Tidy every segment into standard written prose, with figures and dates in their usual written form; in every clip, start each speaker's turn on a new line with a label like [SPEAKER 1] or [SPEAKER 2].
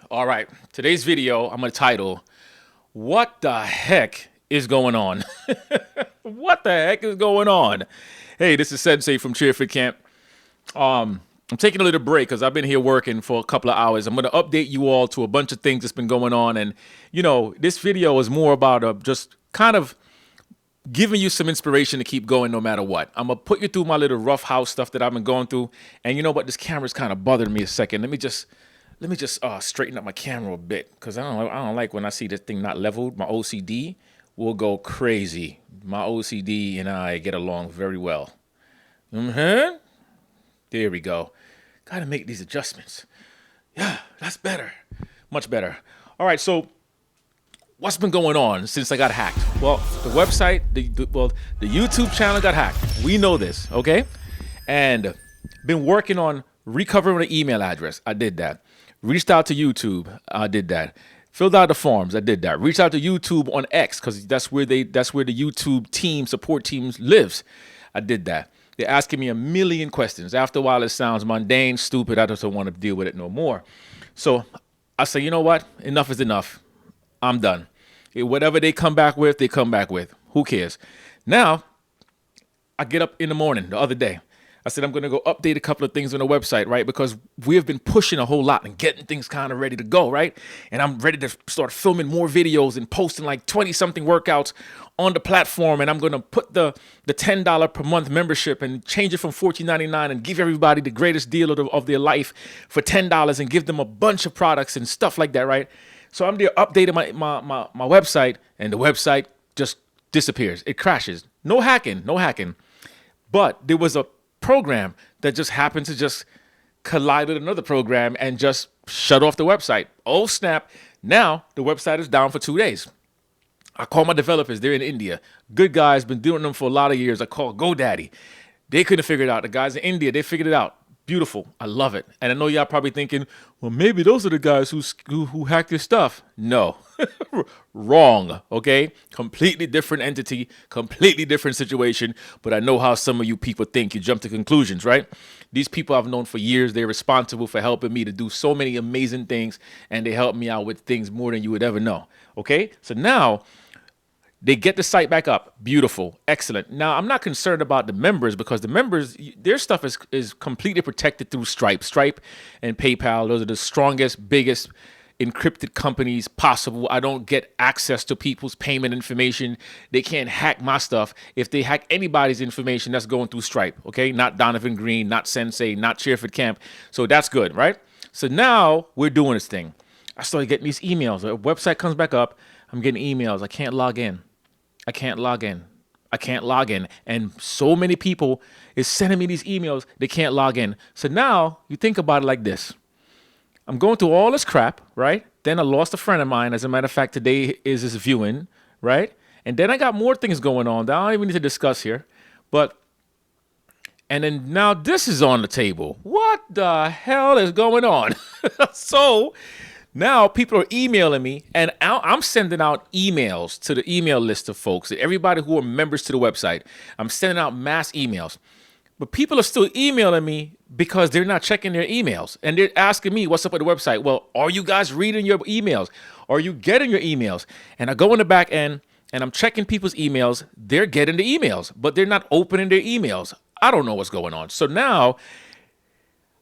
[SPEAKER 1] All right, today's video I'm gonna title, What the heck is going on? What the heck is going on? Hey, this is Sensei from Cheerford Camp. I'm taking a little break because I've been here working for a couple of hours. I'm gonna update you all to a bunch of things that's been going on. And, this video is more about just kind of giving you some inspiration to keep going no matter what. I'm gonna put you through my little rough house stuff that I've been going through. And you know what? This camera's kind of bothering me a second. Let me just straighten up my camera a bit because I don't like when I see this thing not leveled. My OCD will go crazy. My OCD and I get along very well. There we go. Got to make these adjustments. Yeah, that's better. Much better. All right, so what's been going on since I got hacked? Well, the website, the YouTube channel got hacked. We know this, okay? And been working on recovering the email address. I did that. Reached out to YouTube. I did that. Filled out the forms. I did that. Reached out to YouTube on X because that's where the YouTube team, support teams lives. I did that. They're asking me a million questions. After a while, it sounds mundane, stupid. I just don't want to deal with it no more. So I say, you know what? Enough is enough. I'm done. Whatever they come back with, they come back with. Who cares? Now, I get up in the morning the other day. I said, I'm going to go update a couple of things on the website, right? Because we have been pushing a whole lot and getting things kind of ready to go, right? And I'm ready to start filming more videos and posting like 20-something workouts on the platform. And I'm going to put the $10 per month membership and change it from $14.99 and give everybody the greatest deal of their life for $10 and give them a bunch of products and stuff like that, right? So I'm there updating my website, and the website just disappears. It crashes. No hacking. But there was a program that just happened to just collide with another program and just shut off the website. Oh, snap. Now the website is down for 2 days. I call my developers. They're in India. Good guys, been doing them for a lot of years. I call GoDaddy. They couldn't figure it out. The guys in India, they figured it out. Beautiful. I love it. And I know y'all probably thinking, well, maybe those are the guys who hacked your stuff. No. Wrong. Okay? Completely different entity, completely different situation. But I know how some of you people think. You jump to conclusions, right? These people I've known for years. They're responsible for helping me to do so many amazing things. And they help me out with things more than you would ever know. Okay? So now they get the site back up. Beautiful. Excellent. Now, I'm not concerned about the members because the members, their stuff is completely protected through Stripe. Stripe and PayPal, those are the strongest, biggest encrypted companies possible. I don't get access to people's payment information. They can't hack my stuff. If they hack anybody's information, that's going through Stripe, okay? Not Donovan Green, not Sensei, not Cheerford Camp. So that's good, right? So now we're doing this thing. I started getting these emails. The website comes back up. I'm getting emails. I can't log in. And so many people is sending me these emails. They can't log in. So now you think about it like this. I'm going through all this crap, right? Then I lost a friend of mine. As a matter of fact, today is his viewing, right? And then I got more things going on that I don't even need to discuss here. And then now this is on the table. What the hell is going on? So now people are emailing me, and I'm sending out emails to the email list of folks, everybody who are members to the website. I'm sending out mass emails. But people are still emailing me because they're not checking their emails. And they're asking me, what's up with the website? Well, are you guys reading your emails? Are you getting your emails? And I go in the back end, and I'm checking people's emails. They're getting the emails, but they're not opening their emails. I don't know what's going on. So now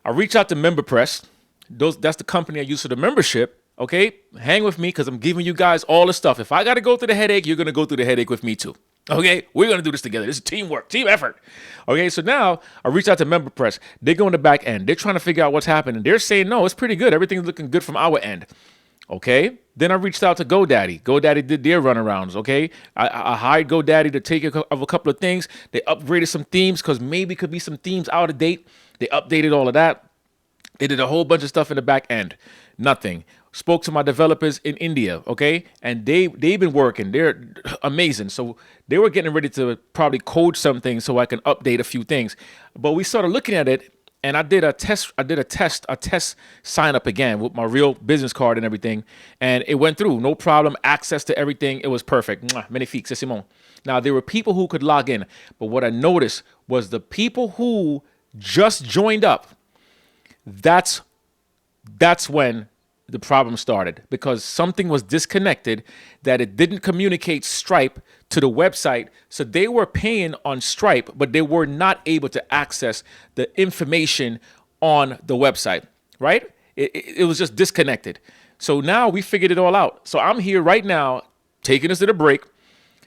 [SPEAKER 1] I reach out to MemberPress. That's the company I use for the membership. Okay, hang with me because I'm giving you guys all the stuff. If I got to go through the headache, you're going to go through the headache with me too. Okay, we're going to do this together. This is teamwork, team effort. Okay, so now I reach out to MemberPress. They go in the back end. They're trying to figure out what's happening. They're saying, no, it's pretty good. Everything's looking good from our end. Okay, then I reached out to GoDaddy. GoDaddy did their runarounds. Okay, I hired GoDaddy to take care of a couple of things. They upgraded some themes because maybe could be some themes out of date. They updated all of that. They did a whole bunch of stuff in the back end. Nothing. Spoke to my developers in India, okay? And they've been working. They're amazing. So they were getting ready to probably code something so I can update a few things. But we started looking at it, and I did a test sign up again with my real business card and everything. And it went through, no problem, access to everything. It was perfect. Mwah, magnifique, c'est Simon. Now, there were people who could log in, but what I noticed was the people who just joined up, that's when the problem started, because something was disconnected, that it didn't communicate Stripe to the website. So they were paying on Stripe, but they were not able to access the information on the website, right? It was just disconnected. So now we figured it all out. So I'm here right now taking us to the break.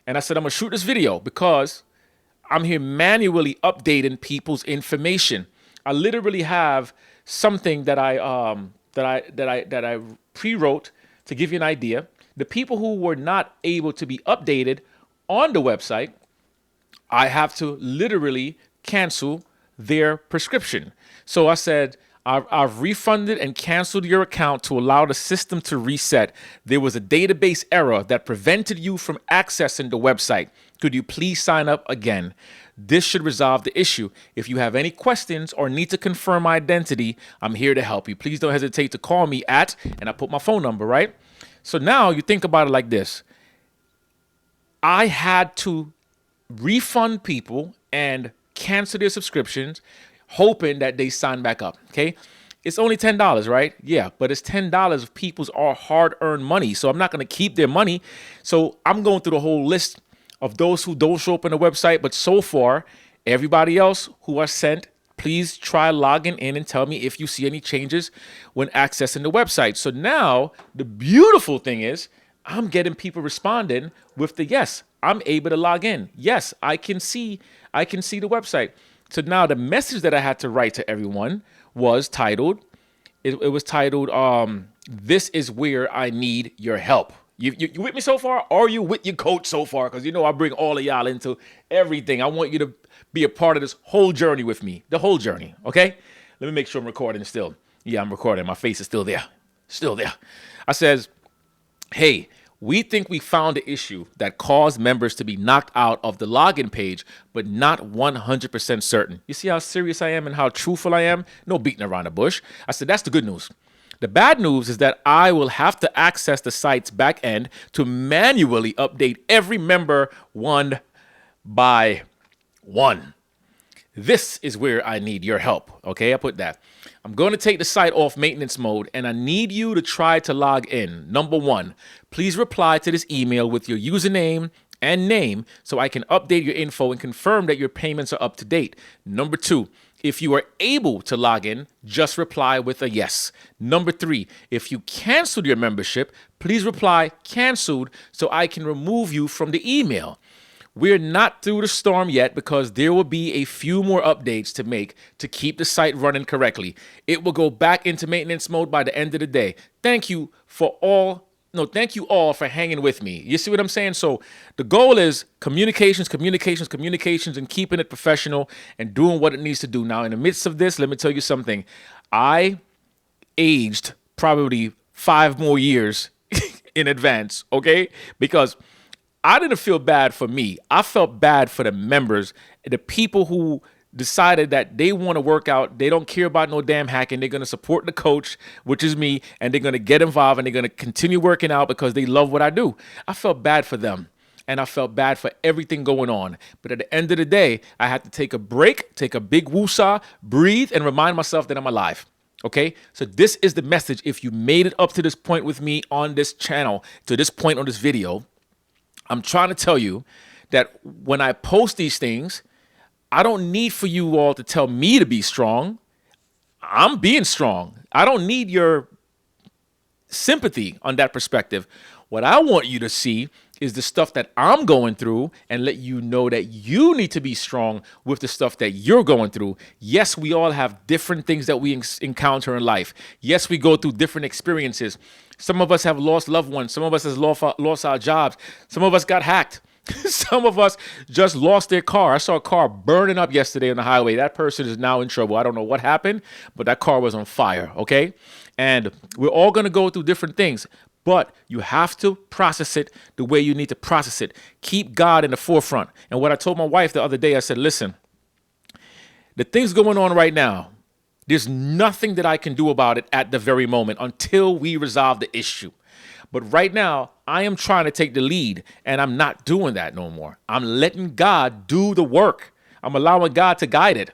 [SPEAKER 1] And I said, I'm going to shoot this video because I'm here manually updating people's information. I literally have something that I pre-wrote to give you an idea. The people who were not able to be updated on the website, I have to literally cancel their prescription. So I said, I've refunded and canceled your account to allow the system to reset. There was a database error that prevented you from accessing the website. Could you please sign up again? This should resolve the issue. If you have any questions or need to confirm my identity, I'm here to help you. Please don't hesitate to call me at, and I put my phone number, right? So now you think about it like this. I had to refund people and cancel their subscriptions, hoping that they sign back up, okay? It's only $10, right? Yeah, but it's $10 of people's hard-earned money, so I'm not going to keep their money. So I'm going through the whole list of those who don't show up on the website, but so far, everybody else who are sent, please try logging in and tell me if you see any changes when accessing the website. So now, the beautiful thing is, I'm getting people responding with the yes, I'm able to log in. Yes, I can see the website. So now the message that I had to write to everyone was titled, this is where I need your help. You with me so far? Are you with your coach so far? Because you know I bring all of y'all into everything. I want you to be a part of this whole journey with me, the whole journey, okay? Let me make sure I'm recording still. Yeah, I'm recording. My face is still there. Still there. I says, hey, we think we found the issue that caused members to be knocked out of the login page, but not 100% certain. You see how serious I am and how truthful I am? No beating around the bush. I said, that's the good news. The bad news is that I will have to access the site's back end to manually update every member one by one. This is where I need your help. Okay, I put that. I'm going to take the site off maintenance mode, and I need you to try to log in. Number one, please reply to this email with your username and name so I can update your info and confirm that your payments are up to date. Number two, if you are able to log in, just reply with a yes. Number three, if you canceled your membership, please reply canceled so I can remove you from the email. We're not through the storm yet because there will be a few more updates to make to keep the site running correctly. It will go back into maintenance mode by the end of the day. Thank you all for hanging with me. You see what I'm saying? So the goal is communications, and keeping it professional and doing what it needs to do. Now, in the midst of this, let me tell you something. I aged probably 5 more years in advance, okay? Because I didn't feel bad for me. I felt bad for the members, the people who decided that they want to work out. They don't care about no damn hacking. They're going to support the coach, which is me, and they're going to get involved and they're going to continue working out because they love what I do. I felt bad for them, and I felt bad for everything going on. But at the end of the day, I had to take a break, take a big woosah, breathe, and remind myself that I'm alive. Okay, so this is the message. If you made it up to this point with me on this channel, to this point on this video, I'm trying to tell you that when I post these things, I don't need for you all to tell me to be strong. I'm being strong. I don't need your sympathy on that perspective. What I want you to see is the stuff that I'm going through and let you know that you need to be strong with the stuff that you're going through. Yes, we all have different things that we encounter in life. Yes, we go through different experiences. Some of us have lost loved ones. Some of us has lost our jobs. Some of us got hacked. Some of us just lost their car. I saw a car burning up yesterday on the highway. That person is now in trouble. I don't know what happened, but that car was on fire, okay? And we're all going to go through different things, but you have to process it the way you need to process it. Keep God in the forefront. And what I told my wife the other day, I said, listen, the things going on right now, there's nothing that I can do about it at the very moment until we resolve the issue. But right now, I am trying to take the lead, and I'm not doing that no more. I'm letting God do the work. I'm allowing God to guide it.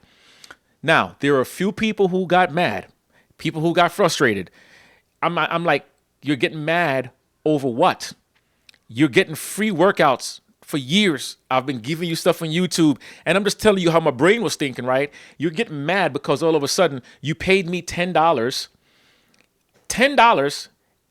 [SPEAKER 1] Now, there are a few people who got mad, people who got frustrated. I'm like, you're getting mad over what? You're getting free workouts for years. I've been giving you stuff on YouTube, and I'm just telling you how my brain was thinking, right? You're getting mad because all of a sudden you paid me $10,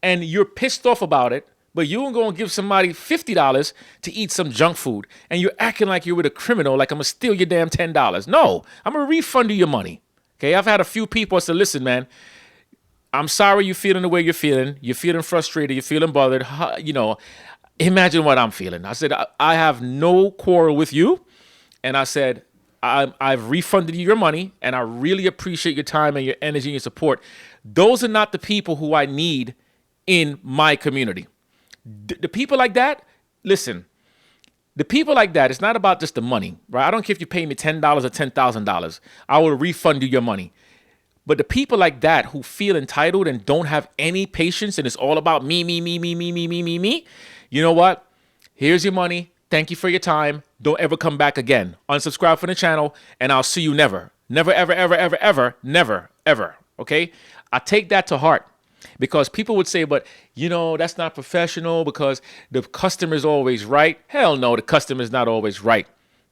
[SPEAKER 1] and you're pissed off about it, but you ain't gonna give somebody $50 to eat some junk food, and you're acting like you're with a criminal, like I'm gonna steal your damn $10. No, I'm gonna refund you your money. Okay, I've had a few people say, listen, man, I'm sorry you're feeling the way you're feeling. You're feeling frustrated. You're feeling bothered. You know, imagine what I'm feeling. I said, I have no quarrel with you. And I said, I've refunded you your money, and I really appreciate your time and your energy and your support. Those are not the people who I need in my community. The people like that, listen, the people like that, it's not about just the money, right? I don't care if you pay me $10 or $10,000. I will refund you your money. But the people like that who feel entitled and don't have any patience, and it's all about me, you know what? Here's your money. Thank you for your time. Don't ever come back again. Unsubscribe from the channel, and I'll see you never. Never, ever, ever, ever, ever, never, ever. Okay? I take that to heart, because people would say, but you know, that's not professional because the customer's always right. Hell no, the customer's not always right.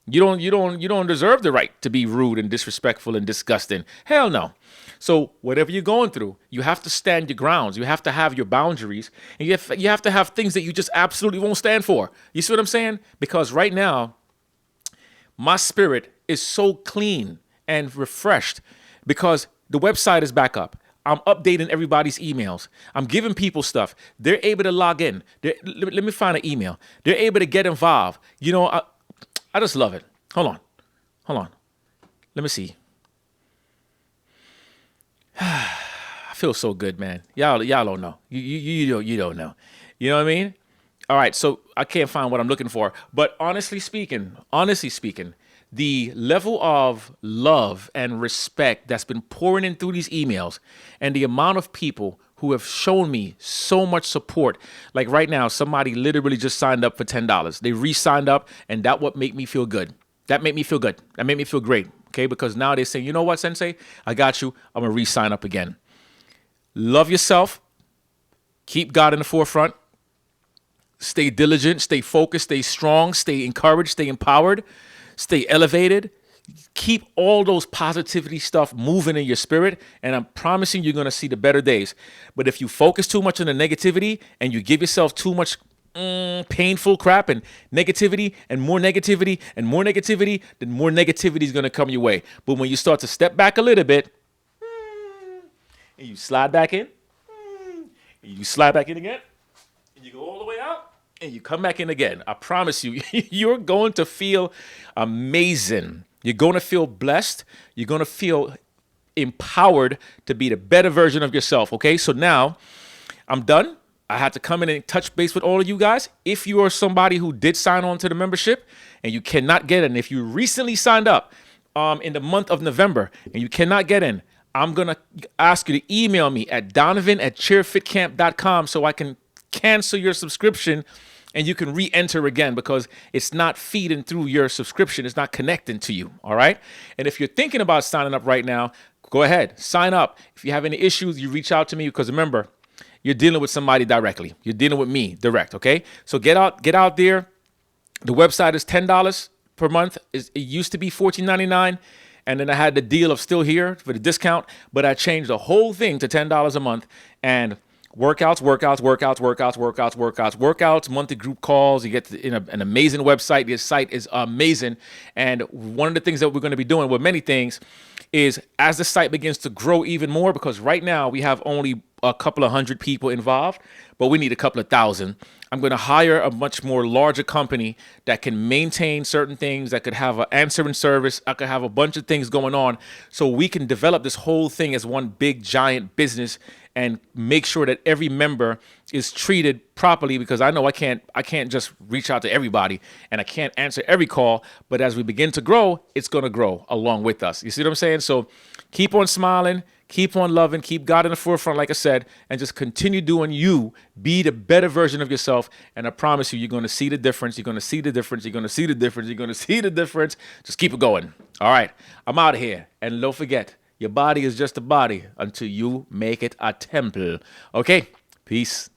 [SPEAKER 1] You don't deserve the right to be rude and disrespectful and disgusting. Hell no. So whatever you're going through, you have to stand your grounds. You have to have your boundaries, and you have to have things that you just absolutely won't stand for. You see what I'm saying? Because right now, my spirit is so clean and refreshed because the website is back up. I'm updating everybody's emails. I'm giving people stuff. They're able to log in. Let me find an email. They're able to get involved. You know, I just love it. Hold on. Let me see. I feel so good, man. Y'all don't know. You don't know. You know what I mean? All right, so I can't find what I'm looking for. But honestly speaking, the level of love and respect that's been pouring in through these emails, and the amount of people who have shown me so much support. Like right now, somebody literally just signed up for $10. They re-signed up, and that what made me feel good. That made me feel good. That made me feel great. Okay, because now they're saying, you know what, Sensei? I got you. I'm going to re-sign up again. Love yourself. Keep God in the forefront. Stay diligent. Stay focused. Stay strong. Stay encouraged. Stay empowered. Stay elevated. Keep all those positivity stuff moving in your spirit, and I'm promising you're going to see the better days. But if you focus too much on the negativity and you give yourself too much painful crap and negativity and more negativity and more negativity, then more negativity is going to come your way. But when you start to step back a little bit and you slide back in and you slide back in again and you go all the way out and you come back in again, I promise you, you're going to feel amazing. You're going to feel blessed. You're going to feel empowered to be the better version of yourself. Okay, so now I'm done. I had to come in and touch base with all of you guys. If you are somebody who did sign on to the membership and you cannot get in, if you recently signed up in the month of November and you cannot get in, I'm going to ask you to email me at donovan@chairfitcamp.com so I can cancel your subscription and you can re-enter again, because it's not feeding through your subscription. It's not connecting to you, all right? And if you're thinking about signing up right now, go ahead, sign up. If you have any issues, you reach out to me, because remember, you're dealing with somebody directly. You're dealing with me direct, okay? So get out there. The website is $10 per month. It used to be $14.99, and then I had the deal of still here for the discount, but I changed the whole thing to $10 a month, and workouts, monthly group calls. You get an amazing website. Your site is amazing. And one of the things that we're going to be doing with many things is, as the site begins to grow even more, because right now we have only a couple of hundred people involved, but we need a couple of thousand. I'm going to hire a much more larger company that can maintain certain things, that could have an answering service. I could have a bunch of things going on, so we can develop this whole thing as one big giant business and make sure that every member is treated properly, because I know I can't just reach out to everybody and I can't answer every call, but as we begin to grow, it's going to grow along with us. You see what I'm saying? So keep on smiling, keep on loving, keep God in the forefront, like I said, and just continue doing you. Be the better version of yourself, and I promise you, you're going to see the difference. You're going to see the difference. You're going to see the difference. You're going to see the difference. Just keep it going. All right, I'm out of here, and don't forget, Your body is just a body until you make it a temple. Okay? Peace.